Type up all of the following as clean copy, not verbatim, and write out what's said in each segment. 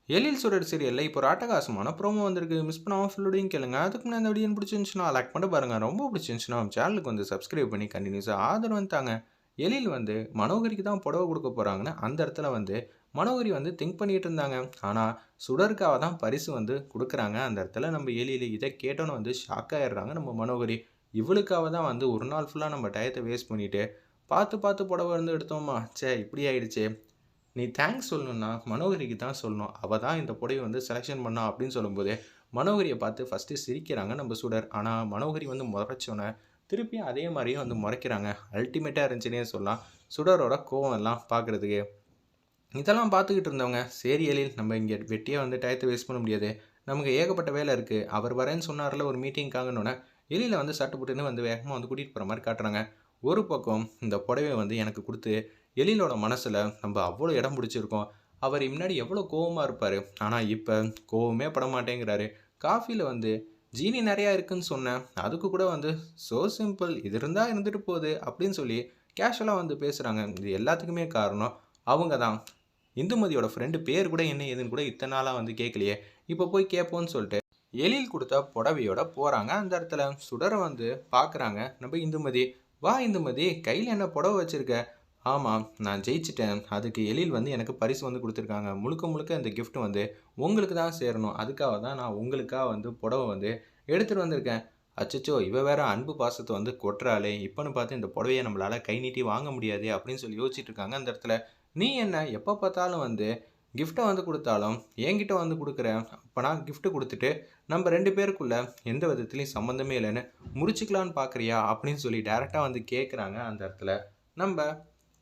எழில் சுடர் சீரியல்ல இப்போ ஒரு அட்டகாசமான ப்ரோமோ வந்திருக்கு. மிஸ் பண்ணாம ஃபுல்லோடையும் கேளுங்க. அதுக்கு முன்னாடி இந்த வீடியோ பிடிச்சிருந்துச்சுன்னா லைக் பண்ணிட்டு பாருங்க. ரொம்ப பிடிச்சிருந்துச்சுன்னா நம்ம சேனலுக்கு வந்து சப்ஸ்கிரைப் பண்ணி கண்டினியூஸா ஆதரவு தாங்க. எழில் வந்து மனோகரிக்கு தான் புடவை கொடுக்க போறாங்கன்னு அந்த இடத்துல வந்து மனோகரி வந்து திங்க் பண்ணிட்டு இருந்தாங்க. ஆனா சுடருக்காக தான் பரிசு வந்து கொடுக்குறாங்க. அந்த இடத்துல நம்ம எழில் இதை கேட்டோன்னு வந்து ஷாக் ஆயிடுறாங்க நம்ம மனோகரி. இவளுக்காக தான் வந்து ஒரு நாள் ஃபுல்லா நம்ம டயத்தை வேஸ்ட் பண்ணிட்டு பார்த்து பார்த்து புடவை வந்து எடுத்தோமா, ச்சே இப்படி ஆயிடுச்சே. நீ தேங்க்ஸ் சொல்லணும்னா மனோகரிக்கு தான் சொல்லணும். அவ தான் இந்த புடவைய வந்து செலக்ஷன் பண்ணா அப்படின்னு சொல்லும்போது, மனோகரிய பார்த்து ஃபர்ஸ்ட்டு சிரிக்கிறாங்க நம்ம சுடர். ஆனா மனோகரி வந்து முறைச்சோன்னே, திருப்பியும் அதே மாரியே வந்து முறைக்கிறாங்க. அல்டிமேட்டா இருந்துச்சுன்னே சொல்லலாம். சுடரோட கோவம் எல்லாம் பார்க்குறதுக்கு. இதெல்லாம் பார்த்துக்கிட்டு இருந்தவங்க, சரி எழில் நம்ம இங்க வெட்டியா வந்து டயத்த வேஸ்ட் பண்ண முடியாது. நமக்கு ஏகப்பட்ட வேலை இருக்கு. அவர் வரேன்னு சொன்னார்ல ஒரு மீட்டிங்க்காகன்னோனே, எழில வந்து சட்டு புட்டுன்னு வந்து வேகமா வந்து கூட்டிட்டு போற மாரி காட்டுறாங்க. ஒரு பக்கம் இந்த புடவைய வந்து எனக்கு குடுத்து, எழிலோட மனசுல நம்ம அவ்வளோ இடம் பிடிச்சிருக்கோம். அவர் முன்னாடி எவ்வளோ கோவமா இருப்பாரு. ஆனா இப்ப கோவமே பட மாட்டேங்கிறாரு. காஃபில வந்து ஜீனி நெறையா இருக்குன்னு சொன்னேன். அதுக்கு கூட வந்து "சோ சிம்பிள் இது இருந்தா இருந்துட்டு போது" அப்படின்னு சொல்லி கேஷுவலா வந்து பேசுறாங்க. இது எல்லாத்துக்குமே காரணம் அவங்க தான். இந்துமதியோட ஃப்ரெண்டு பேர் கூட என்ன ஏதுன்னு கூட இத்தன நாளா வந்து கேட்கலையே. இப்போ போய் கேட்போம்ன்னு சொல்லிட்டு, எழில் குடுத்த புடவையோட போறாங்க. அந்த இடத்துல சுடர வந்து பார்க்குறாங்க நம்ம இந்துமதி. "வா இந்துமதி, கையில என்ன புடவ வச்சிருக்க?" "ஆமா, நான் ஜெயிச்சுட்டேன். அதுக்கு எழில் வந்து எனக்கு பரிசு வந்து குடுத்துருக்காங்க. முழுக்க முழுக்க இந்த கிஃப்ட் வந்து உங்களுக்கு தான் சேரணும். அதுக்காக தான் நான் உங்களுக்கா வந்து புடவ வந்து எடுத்துட்டு வந்திருக்கேன்." அச்சச்சோ! இவ வேற அன்பு பாசத்த வந்து கொட்டுறாளே! இப்பன்னு பார்த்து இந்த புடவைய நம்மளால கை நீட்டி வாங்க முடியாதே! அப்படின்னு சொல்லி யோசிச்சுட்டு இருக்காங்க அந்த இடத்துல. "நீ என்ன எப்ப பார்த்தாலும் வந்து கிஃப்ட்ட வந்து குடுத்தாலும், என்கிட்ட வந்து குடுக்குற. அப்ப நான் கிஃப்ட் குடுத்துட்டு, நம்ம 2 பேருக்குள்ள எந்த விதத்திலயும் சம்மந்தமே இல்லன்னு முறிச்சுக்கலான்னு பார்க்குறியா?" அப்படின்னு சொல்லி டைரக்ட்டா வந்து கேட்குறாங்க அந்த இடத்துல. நம்ப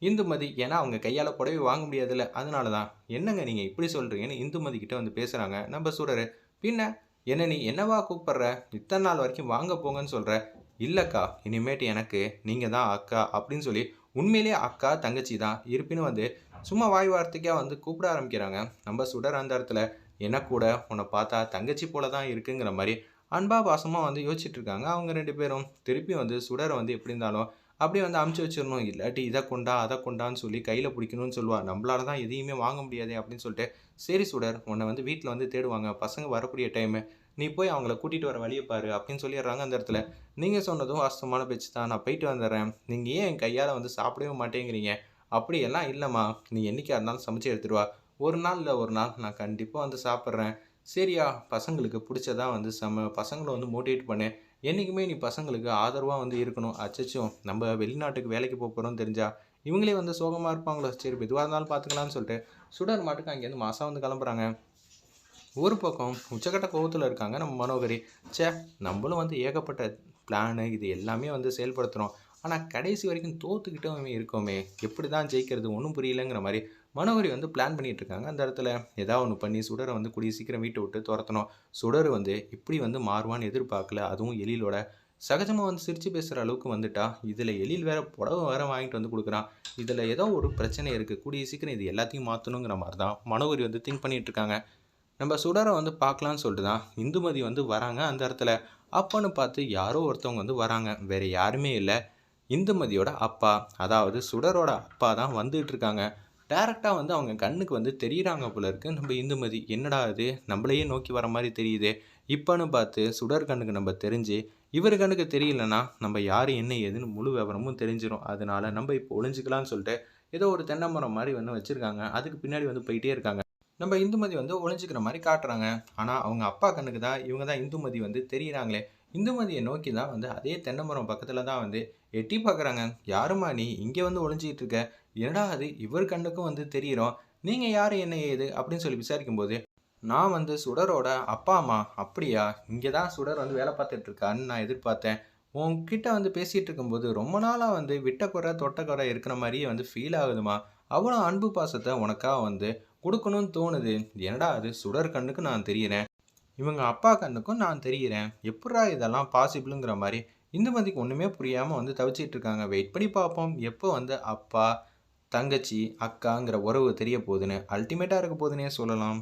இந்துமதி. ஏன்னா, அவங்க கையால புடவை வாங்க முடியாதுல்ல. அதனால தான். "என்னங்க நீங்க இப்படி சொல்றீங்கன்னு" இந்துமதி கிட்ட வந்து பேசுறாங்க நம்ப சுடரு. "பின்ன என்ன நீ என்னவா கூப்பிடுற? இத்தன நாள் வரைக்கும் வாங்க போங்கன்னு சொல்ற." "இல்லக்கா, இனிமேட்டு எனக்கு நீங்க தான் அக்கா" அப்படின்னு சொல்லி உண்மையிலேயே அக்கா, தங்கச்சி தான். இருப்பினும் வந்து சும்மா வாய் வார்த்தைக்கா வந்து கூப்பிட ஆரம்பிக்கிறாங்க. நம்ம சுடர் அந்த இடத்துல, "எனக்கு கூட உன்ன பார்த்தா தங்கச்சி போல தான் இருக்குங்கிற" மாரி அன்பா, பாசமா வந்து யோசிச்சுட்டு இருக்காங்க அவங்க 2 பேரும். திருப்பியும் வந்து சுடர வந்து எப்படி இருந்தாலும் அப்படியே வந்து அமுச்சு வச்சிரணும். இல்லாட்டி இத கொண்டா, அத கொண்டான்னு சொல்லி கையில புடிக்கணும்னு சொல்லுவா. நம்மளால தான் எதையுமே வாங்க முடியாதே அப்படின்னு சொல்லிட்டு, "சரி சுடர், உன்ன வந்து வீட்ல வந்து தேடுவாங்க. பசங்க வரக்கூடிய டைமு. நீ போய் அவங்கள கூட்டிட்டு வர வழிய பாரு" அப்படின்னு சொல்லிர்றாங்க அந்த இடத்துல. "நீங்க சொன்னதும் வாஸ்தவமான பேச்சு தான். நான் போயிட்டு வந்துர்றேன். நீங்க ஏன் என் கையால வந்து சாப்பிடவே மாட்டேங்கிறீங்க?" "அப்படியெல்லாம் இல்லம்மா. நீ என்னைக்கா இருந்தாலும் சமைச்சு எடுத்துட்டு வா. ஒரு நாள் இல்ல ஒரு நாள் நான் கண்டிப்பா வந்து சாப்பிடுறேன். சரியா? பசங்களுக்கு புடிச்சதா வந்து பசங்கள வந்து மோட்டிவேட் பண்ணு. என்னைக்குமே நீ பசங்களுக்கு ஆதரவா வந்து இருக்கணும்." அச்சச்சோ! நம்ம வெளிநாட்டுக்கு வேலைக்கு போறோம்னு தெரிஞ்சா, இவங்களே வந்து சோகமா இருப்பாங்களோ! சரி எதுவா இருந்தாலும் பார்த்துக்கலான்னு சொல்லிட்டு, சுடர் மாட்டுக்கு அங்கேருந்து மாசா வந்து கிளம்புறாங்க. ஒரு பக்கம் உச்சக்கட்ட கோவத்துல இருக்காங்க நம்ம மனோகரி. ச்சே! நம்மளும் வந்து ஏகப்பட்ட பிளானு இது எல்லாமே வந்து செயல்படுத்துறோம். ஆனா கடைசி வரைக்கும் தோத்துக்கிட்டோமே இருக்கோமே! எப்படிதான் ஜெயிக்கிறது ஒண்ணும் புரியலங்கிற மாரி மனோகரி வந்து பிளான் பண்ணிட்டு இருக்காங்க. அந்த இடத்துல ஏதாவது ஒண்ணு பண்ணி சுடர வந்து கூடிய சீக்கிரம் வீட்ட விட்டு தொரத்தணும். சுடர் வந்து இப்படி வந்து மாறுவான்னு எதிர்பார்க்கல. அதுவும் எழிலோட சகஜமா வந்து சிரிச்சு பேசுற அளவுக்கு வந்துட்டா. இதுல எழில் வேற புடவ வேற வாங்கிட்டு வந்து குடுக்குறான். இதுல ஏதோ ஒரு பிரச்சனை இருக்கு. கூடிய சீக்கிரம் இது எல்லாத்தையும் மாத்தணுங்கிற மாரி தான் மனோகரி வந்து திங்க் பண்ணிட்டு இருக்காங்க. நம்ம சுடர வந்து பார்க்கலான்னு சொல்லிட்டு தான் இந்துமதி வந்து வராங்க அந்த இடத்துல. அப்பன்னு பார்த்து யாரோ ஒருத்தவங்க வந்து வராங்க. வேற யாருமே இல்ல. இந்துமதியோட அப்பா. அதாவது சுடரோட அப்பா தான் வந்துட்டு இருக்காங்க. டைரக்ட்டா வந்து அவங்க கண்ணுக்கு வந்து தெரியிறாங்க போல இருக்கு நம்ம இந்துமதி. என்னடா இது! நம்மளையே நோக்கி வர மாரி தெரியுதே! இப்பன்னு பார்த்து சுடர் கண்ணுக்கு நம்ம தெரிஞ்சு, இவரு கண்ணுக்கு தெரியலன்னா, நம்ம யாரு என்ன ஏதுன்னு முழு விவரமும் தெரிஞ்சிரும். அதனால நம்ம இப்போ ஒளிஞ்சுக்கலான்னு சொல்லிட்டு, ஏதோ ஒரு தென்னை மரம் மாரி ஒண்ணு வச்சிருக்காங்க. அதுக்கு பின்னாடி வந்து போயிட்டே இருக்காங்க. நம்ம இந்துமதி வந்து ஒளிஞ்சுக்கிற மாரி காட்டுறாங்க. ஆனா, அவங்க அப்பா கண்ணுக்கு தான் இவங்க தான் இந்துமதி வந்து தெரியிறாங்களே! இந்துமதிய நோக்கி தான் வந்து அதே தென்னை மரம் பக்கத்துல தான் வந்து எட்டி பார்க்குறாங்க. "யாரும்மா நீ? இங்க வந்து ஒளிஞ்சுகிட்டு இருக்க? என்னடா இது இவர் கண்ணுக்கும் வந்து தெரியிறோம். நீங்க யாரு? என்ன ஏது?" அப்படின்னு சொல்லி விசாரிக்கும்போது, "நான் வந்து சுடரோட அப்பா, அம்மா." "அப்படியா? இங்க தான் சுடர் வந்து வேலை பார்த்துட்டு இருக்கான்னு நான் எதிர்பார்த்தேன். உன்கிட்ட வந்து பேசிட்டு இருக்கும்போது ரொம்ப நாளா வந்து விட்ட குறை, தொட்ட குறை இருக்கிற மாரியே வந்து ஃபீல் ஆகுதும்மா. அவ்வளோ அன்பு பாசத்த உனக்கா வந்து குடுக்கணும்னு தோணுது. என்னடா இது சுடர் கண்ணுக்கு நான் தெரியிறேன். இவங்க அப்பா கண்ணுக்கும் நான் தெரியிறேன். எப்புட்றா இதெல்லாம் பாசிபிள்ங்கிற மாரி இந்துமதிக்கு ஒண்ணுமே புரியாம வந்து தவிச்சிட்டு இருக்காங்க. வெயிட் பண்ணி பார்ப்போம். எப்போ வந்து அப்பா, தங்கச்சி, அக்காங்கிற உறவு தெரிய போதுன்னு. அல்டிமேட்டா இருக்க போதுன்னே சொல்லலாம்.